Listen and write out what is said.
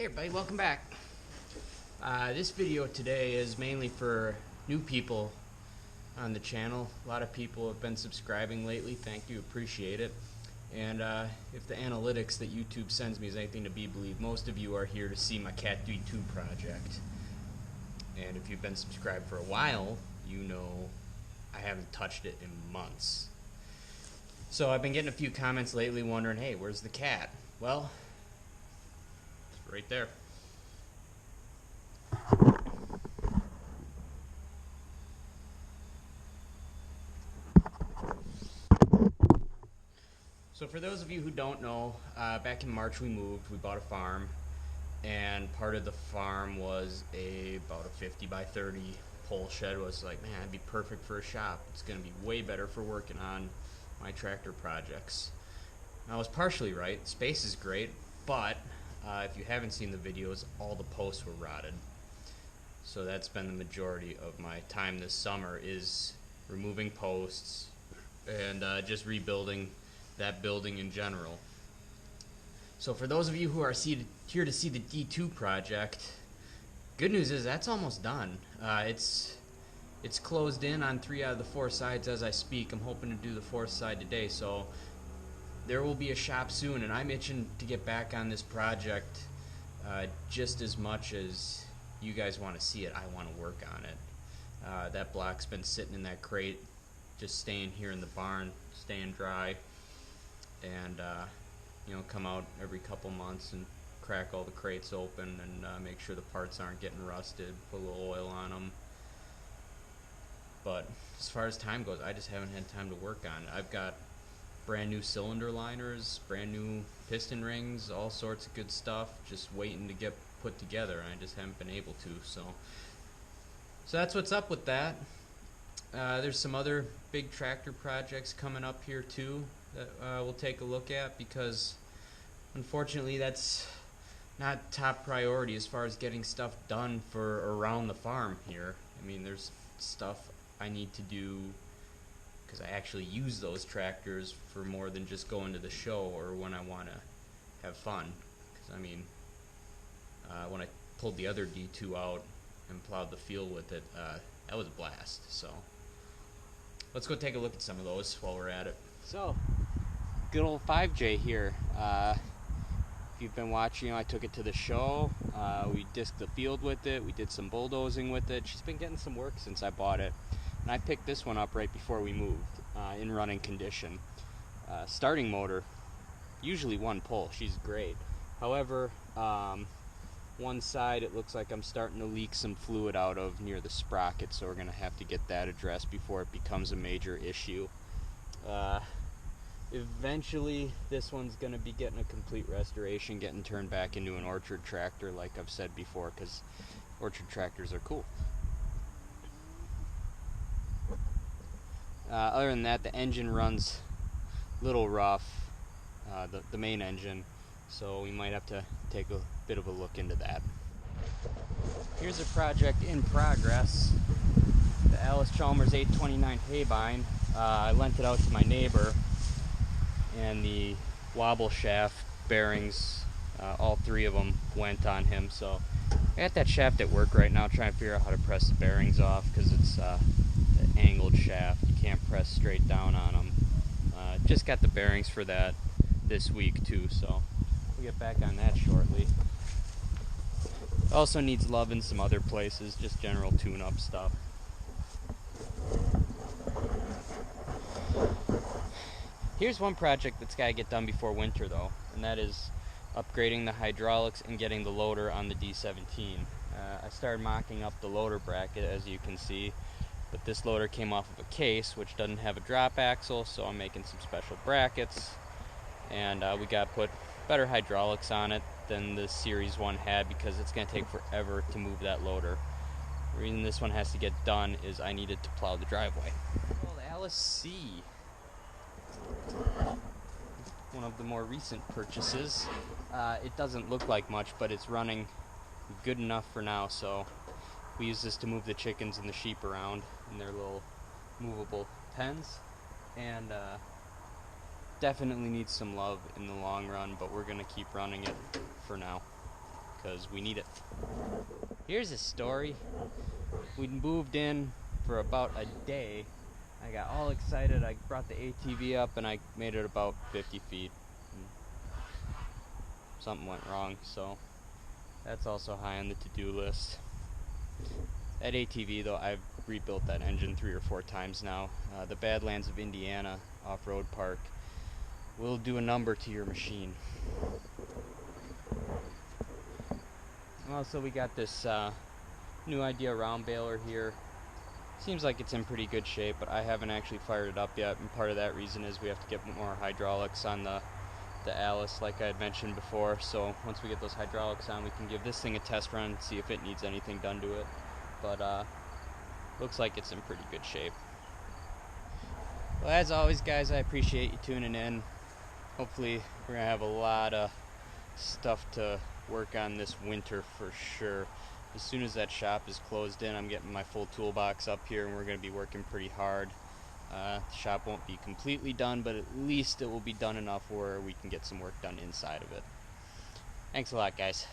Hey everybody, welcome back. This video today is mainly for new people on the channel. A lot of people have been subscribing lately. Thank you, appreciate it. And if the analytics that YouTube sends me is anything to be believed, most of you are here to see my Cat D2 project. And if you've been subscribed for a while, you know I haven't touched it in months. So I've been getting a few comments lately wondering, hey, where's the cat? Well, right there. So for those of you who don't know, back in March we moved, we bought a farm, and part of the farm was about a 50 by 30 pole shed. Was like, man, it'd be perfect for a shop. It's going to be way better for working on my tractor projects. And I was partially right. Space is great, but if you haven't seen the videos, all the posts were rotted. So that's been the majority of my time this summer, is removing posts and just rebuilding that building in general. So for those of you who are here to see the D2 project, good news is that's almost done. It's closed in on 3 out of the 4 sides as I speak. I'm hoping to do the 4th side today, so there will be a shop soon, and I'm itching to get back on this project just as much as you guys want to see it. I want to work on it. That block's been sitting in that crate, just staying here in the barn, staying dry, and come out every couple months and crack all the crates open and make sure the parts aren't getting rusted, put a little oil on them. But as far as time goes, I just haven't had time to work on it. I've got brand new cylinder liners, brand new piston rings, all sorts of good stuff just waiting to get put together, and I just haven't been able to. So that's what's up with that. There's some other big tractor projects coming up here too that we'll take a look at, because unfortunately that's not top priority as far as getting stuff done for around the farm here. I mean, there's stuff I need to do because I actually use those tractors for more than just going to the show or when I want to have fun. Because I mean, when I pulled the other D2 out and plowed the field with it, that was a blast. So let's go take a look at some of those while we're at it. So, good old 5J here. If you've been watching, I took it to the show. We disked the field with it. We did some bulldozing with it. She's been getting some work since I bought it. And I picked this one up right before we moved, in running condition. Starting motor, usually 1 pull. She's great. However, one side it looks like I'm starting to leak some fluid out of near the sprocket, so we're going to have to get that addressed before it becomes a major issue. Eventually this one's going to be getting a complete restoration, getting turned back into an orchard tractor like I've said before, because orchard tractors are cool. Other than that, the engine runs a little rough, the main engine, so we might have to take a bit of a look into that. Here's a project in progress, the Allis Chalmers 829 Haybine. I lent it out to my neighbor, and the wobble shaft bearings, all 3 of them went on him, so I got that shaft at work right now trying to figure out how to press the bearings off, because it's an angled shaft. You can't press straight down on them. Just got the bearings for that this week too, so we'll get back on that shortly. Also needs love in some other places, just general tune-up stuff. Here's one project that's got to get done before winter though, and that is upgrading the hydraulics and getting the loader on the D17. I started mocking up the loader bracket, as you can see, but this loader came off of a case which doesn't have a drop axle, so I'm making some special brackets, and we got to put better hydraulics on it than the Series 1 had, because it's going to take forever to move that loader. The reason this one has to get done is I needed to plow the driveway. Well, the Allis C, one of the more recent purchases. It doesn't look like much, but it's running good enough for now, so we use this to move the chickens and the sheep around in their little movable pens, and definitely needs some love in the long run, but we're going to keep running it for now. because we need it. Here's a story. We moved in for about a day. I got all excited. I brought the ATV up and I made it about 50 feet. And something went wrong, so that's also high on the to-do list. That ATV, though, I've rebuilt that engine 3 or 4 times now. The Badlands of Indiana off-road park will do a number to your machine. Also, we got this new idea round baler here. Seems like it's in pretty good shape, but I haven't actually fired it up yet, and part of that reason is we have to get more hydraulics on the Alice, like I had mentioned before. So once we get those hydraulics on, we can give this thing a test run, see if it needs anything done to it. But looks like it's in pretty good shape. Well, as always, guys, I appreciate you tuning in. Hopefully we're gonna have a lot of stuff to work on this winter for sure. As soon as that shop is closed in, I'm getting my full toolbox up here, and we're going to be working pretty hard. The shop won't be completely done, but at least it will be done enough where we can get some work done inside of it. Thanks a lot, guys.